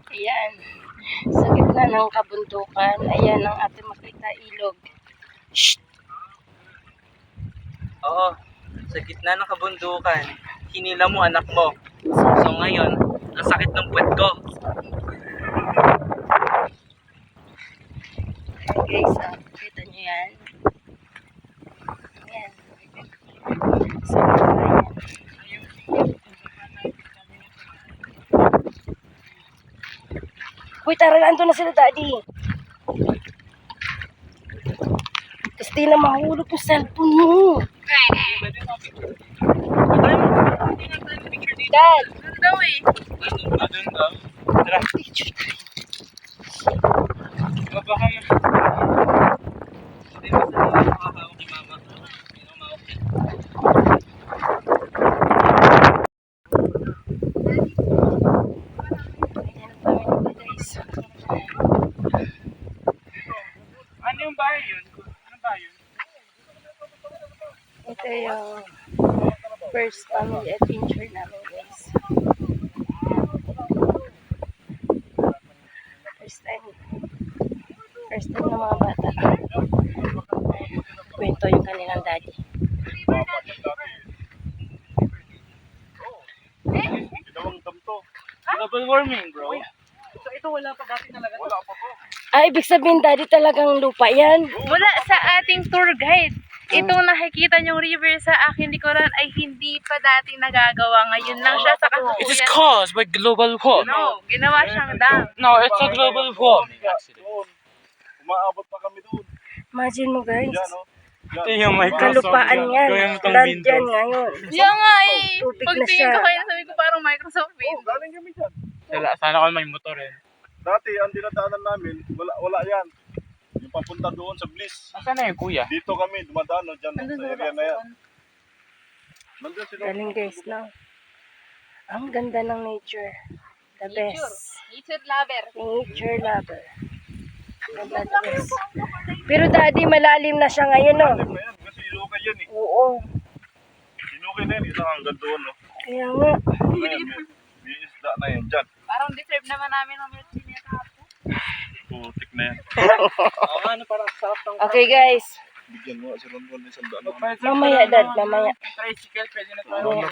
Ayan. Sa gitna ng kabundukan, ayan ang ating makita ilog. Shh! Oo, sa gitna ng kabundukan, hinila mo anak mo. So ngayon, ang sakit ng puwet ko. Ayan guys, kita nyo yan. Ayan. Sa gitna yan. Uy, tara, nandun na sila, daddy. Kasi na mahulog yung cellphone mo. Dad! Ano daw eh? Ano daw? Tara. Baka mo. Hindi mo sa makakawak ni mama. Hindi mo maukit. Ano yung bahay yun? Ano bahay yun? Ito yung first family adventure namin, guys. First time ng mga bata. Kwento yung kanilang daddy. Global warming, bro. So ito wala pa dati talaga. Wala pa po. Ibig sabihin, daddy, talagang lupa yan. Mula sa ating tour guide, itong nakikita niyong river sa aking likuran ay hindi pa dati nagagawa. Ngayon lang siya sa It is kasalukuyan. caused by global warming. No, ginawa siyang dam. No, it's a global warming. Umaabot pa kami doon. Imagine mo, guys. Yan, no? Ito yung Kalupaan yan. Land yan ngayon. Yan nga eh. Tubig na Pagtingin siya. ko kayo, sabi ko parang Microsoft Oh, Word. galing kami dyan. Sana ako may motor eh. Dati, ang dinadaanan namin, wala yan. Yung papunta doon sa Bliss. Nasaan na yung kuya? Dito kami, dumadaan, no, dyan, Nandun sa sa area baba. na yan. Nandun sila. Galing, guys, no? Ang ganda ng nature. The best. Nature lover. Nature lover. Ganda, the best. Pero daddy, malalim na siya ngayon, no? Alam na yan, kasi inukay yan eh. Oo. Inukay na yan, isang hanggang doon, no? Kaya nga. Ayan, may isda na yan dyan. Parang deserve naman namin ang milk niya kahapon. Putik na yan. Oo nga, ano, parang sarap ng Okay, guys. Bigyan mo, si Ron Ron, isang daan. Mamaya, dad, mamaya. tricycle, pwede na Oo.